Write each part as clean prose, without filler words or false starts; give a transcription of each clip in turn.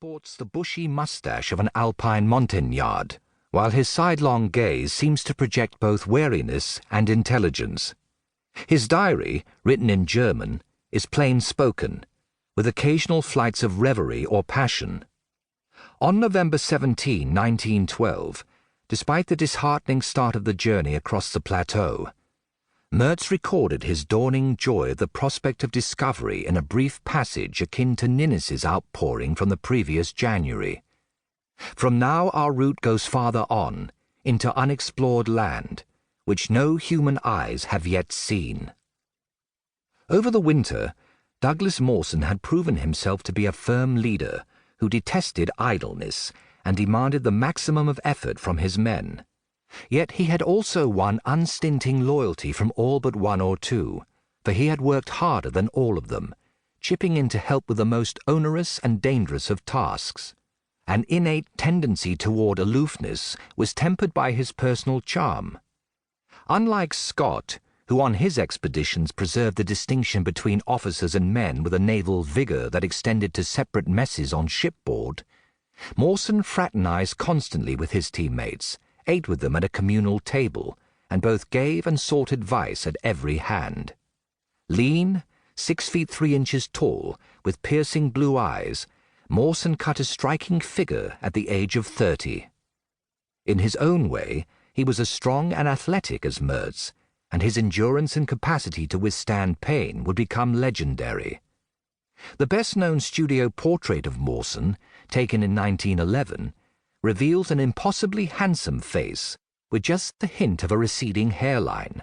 sports the bushy mustache of an alpine montagnard, while his sidelong gaze seems to project both wariness and intelligence. His diary, written in German, is plain-spoken, with occasional flights of reverie or passion. On November 17, 1912, despite the disheartening start of the journey across the plateau, Mertz recorded his dawning joy at the prospect of discovery in a brief passage akin to Ninnis's outpouring from the previous January. From now our route goes farther on, into unexplored land, which no human eyes have yet seen. Over the winter, Douglas Mawson had proven himself to be a firm leader who detested idleness and demanded the maximum of effort from his men. Yet he had also won unstinting loyalty from all but one or two, for he had worked harder than all of them, chipping in to help with the most onerous and dangerous of tasks. An innate tendency toward aloofness was tempered by his personal charm. Unlike Scott, who on his expeditions preserved the distinction between officers and men with a naval vigor that extended to separate messes on shipboard, Mawson fraternized constantly with his teammates, ate with them at a communal table, and both gave and sought advice at every hand. Lean, 6 feet 3 inches tall, with piercing blue eyes, Mawson cut a striking figure at the age of 30. In his own way, he was as strong and athletic as Mertz, and his endurance and capacity to withstand pain would become legendary. The best-known studio portrait of Mawson, taken in 1911, reveals an impossibly handsome face with just the hint of a receding hairline.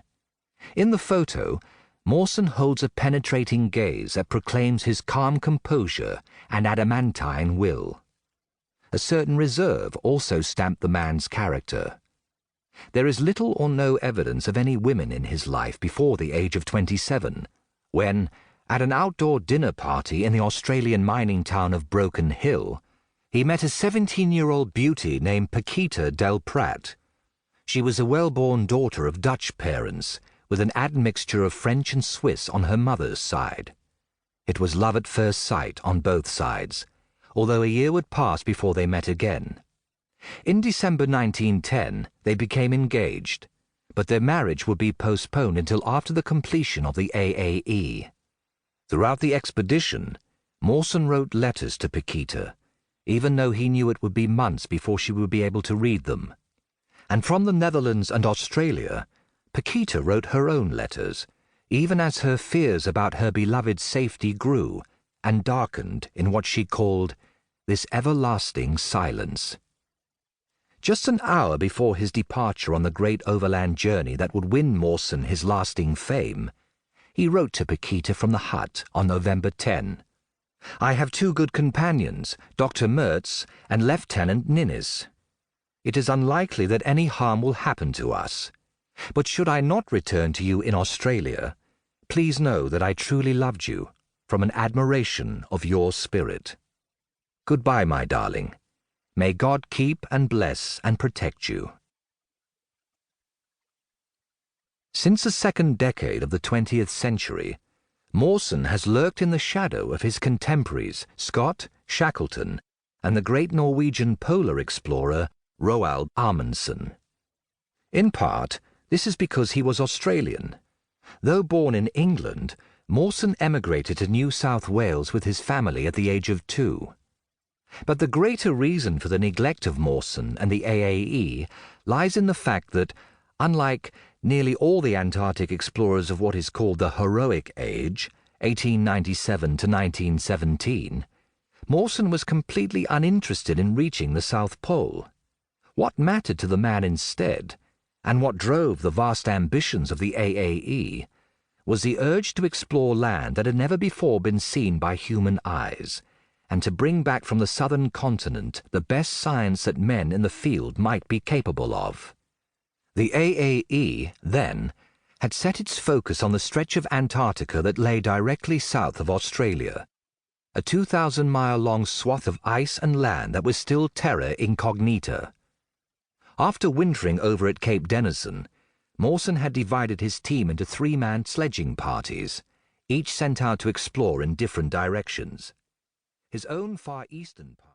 In the photo, Mawson holds a penetrating gaze that proclaims his calm composure and adamantine will. A certain reserve also stamped the man's character. There is little or no evidence of any women in his life before the age of 27, when, at an outdoor dinner party in the Australian mining town of Broken Hill, he met a 17-year-old beauty named Paquita del Prat. She was a well-born daughter of Dutch parents, with an admixture of French and Swiss on her mother's side. It was love at first sight on both sides, although a year would pass before they met again. In December 1910, they became engaged, but their marriage would be postponed until after the completion of the AAE. Throughout the expedition, Mawson wrote letters to Paquita, even though he knew it would be months before she would be able to read them. And from the Netherlands and Australia, Paquita wrote her own letters, even as her fears about her beloved's safety grew and darkened in what she called this everlasting silence. Just an hour before his departure on the great overland journey that would win Mawson his lasting fame, he wrote to Paquita from the hut on November 10. I have 2 good companions, Dr. Mertz and Lieutenant Ninnis. It is unlikely that any harm will happen to us, but should I not return to you in Australia, please know that I truly loved you, from an admiration of your spirit. Goodbye, my darling. May God keep and bless and protect you. Since the second decade of the 20th century, Mawson has lurked in the shadow of his contemporaries Scott, Shackleton, and the great Norwegian polar explorer Roald Amundsen. In part, this is because he was Australian. Though born in England, Mawson emigrated to New South Wales with his family at the age of 2. But the greater reason for the neglect of Mawson and the AAE lies in the fact that, unlike nearly all the Antarctic explorers of what is called the Heroic Age, 1897 to 1917, Mawson was completely uninterested in reaching the South Pole. What mattered to the man instead, and what drove the vast ambitions of the AAE, was the urge to explore land that had never before been seen by human eyes, and to bring back from the southern continent the best science that men in the field might be capable of. The AAE, then, had set its focus on the stretch of Antarctica that lay directly south of Australia, a 2,000-mile-long swath of ice and land that was still terra incognita. After wintering over at Cape Denison, Mawson had divided his team into 3-man sledging parties, each sent out to explore in different directions. His own far eastern part